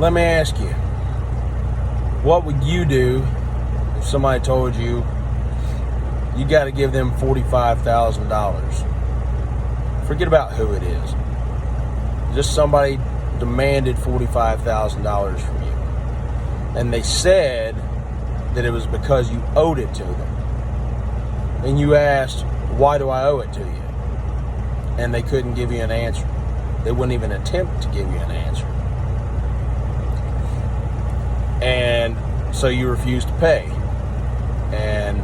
let me ask you, what would you do if somebody told you you got to give them $45,000? Forget about who it is. Just somebody demanded $45,000 from you. And they said that it was because you owed it to them. And you asked, why do I owe it to you? And they couldn't give you an answer. They wouldn't even attempt to give you an answer. And so you refuse to pay. And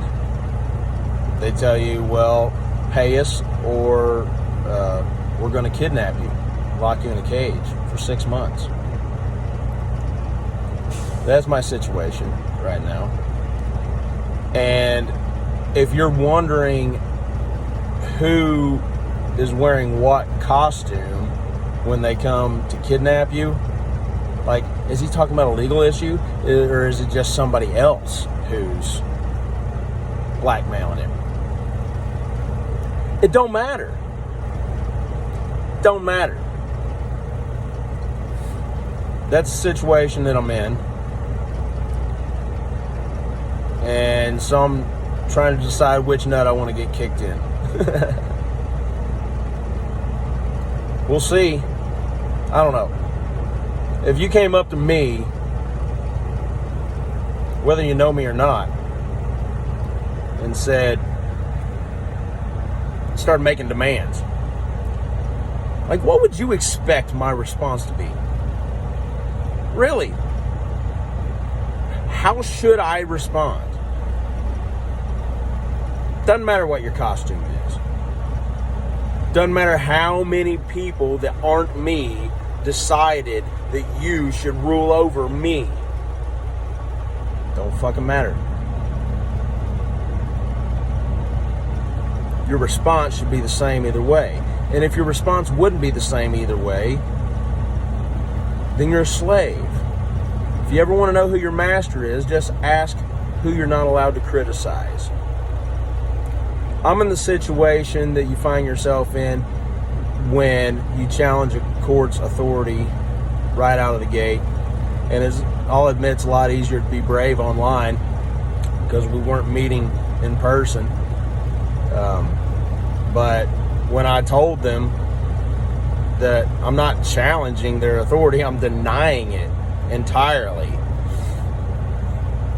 they tell you, well, pay us or we're going to kidnap you, lock you in a cage for 6 months. That's my situation right now. And if you're wondering who is wearing what costume when they come to kidnap you, like, is he talking about a legal issue, or is it just somebody else who's blackmailing him? It don't matter. Don't matter. That's the situation that I'm in. And so I'm trying to decide which nut I want to get kicked in. We'll see. I don't know. If you came up to me, whether you know me or not, and started making demands, like, what would you expect my response to be? Really? How should I respond? Doesn't matter what your costume is. Doesn't matter how many people that aren't me decided that you should rule over me. Don't fucking matter. Your response should be the same either way. And if your response wouldn't be the same either way, then you're a slave. If you ever want to know who your master is, just ask who you're not allowed to criticize. I'm in the situation that you find yourself in when you challenge a court's authority right out of the gate. And I'll admit, it's a lot easier to be brave online because we weren't meeting in person. But when I told them that I'm not challenging their authority, I'm denying it entirely.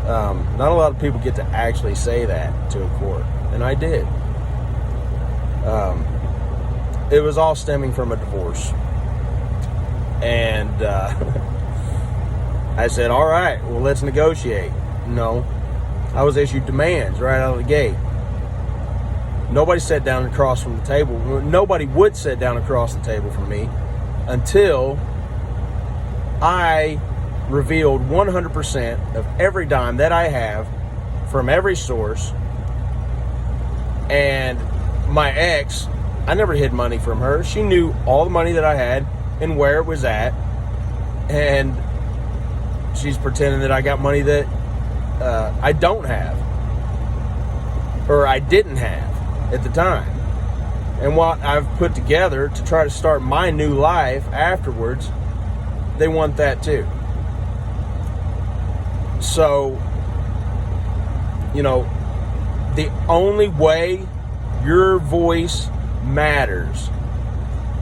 Not a lot of people get to actually say that to a court, and I did. It was all stemming from a divorce. And I said, all right, well, let's negotiate. No, I was issued demands right out of the gate. Nobody sat down across from the table. Nobody would sit down across the table from me until I revealed 100% of every dime that I have from every source. And my ex, I never hid money from her. She knew all the money that I had and where it was at. And she's pretending that I got money that I don't have, or I didn't have at the time. And what I've put together to try to start my new life afterwards, they want that too. So, you know, the only way your voice matters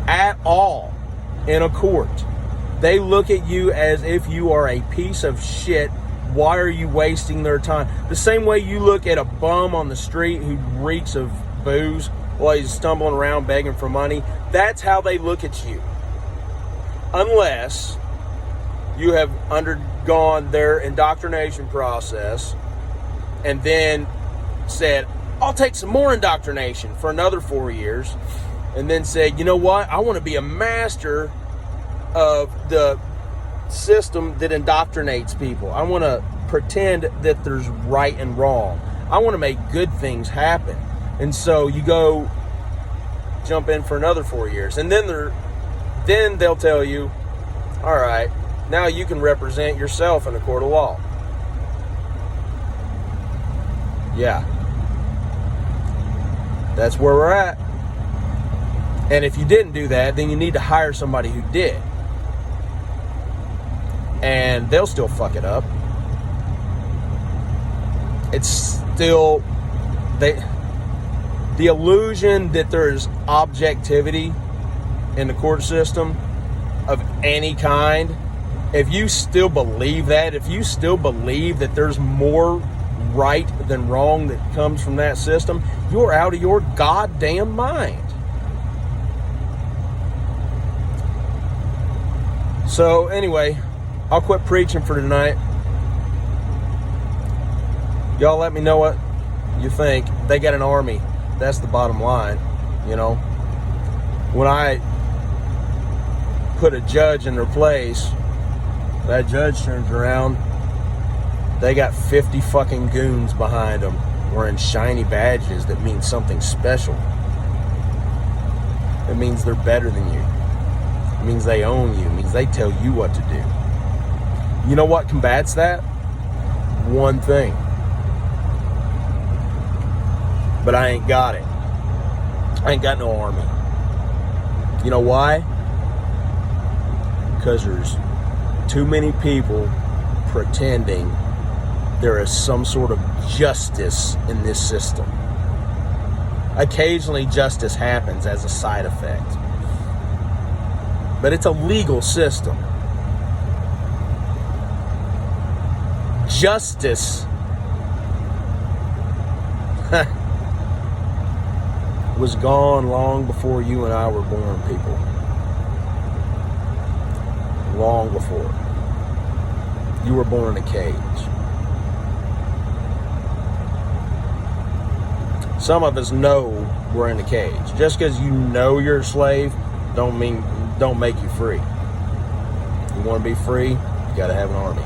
at all in a court, they look at you as if you are a piece of shit. Why are you wasting their time? The same way you look at a bum on the street who reeks of booze while he's stumbling around begging for money. That's how they look at you. Unless you have undergone their indoctrination process and then said, I'll take some more indoctrination for another 4 years, and then said, you know what, I want to be a master of the system that indoctrinates people. I want to pretend that there's right and wrong. I want to make good things happen. And so you go jump in for another 4 years, and then they'll tell you, all right, now you can represent yourself in a court of law. Yeah, that's where we're at. And if you didn't do that, then you need to hire somebody who did. and they'll still fuck it up. It's still the illusion that there's objectivity in the court system of any kind. If you still believe that, if you still believe that there's more right than wrong that comes from that system, you're out of your goddamn mind. So anyway, I'll quit preaching for tonight. Y'all let me know what you think. They got an army. That's the bottom line, you know. When I put a judge in their place, that judge turns around, they got 50 fucking goons behind them wearing shiny badges that mean something special. It means they're better than you. It means they own you. It means they tell you what to do. You know what combats that? One thing. But I ain't got it. I ain't got no army. You know why? Because there's too many people pretending there is some sort of justice in this system. Occasionally justice happens as a side effect. But it's a legal system. Justice was gone long before you and I were born, people. Long before. You were born in a cage. Some of us know we're in a cage. Just because you know you're a slave don't make you free. You want to be free, you got to have an army.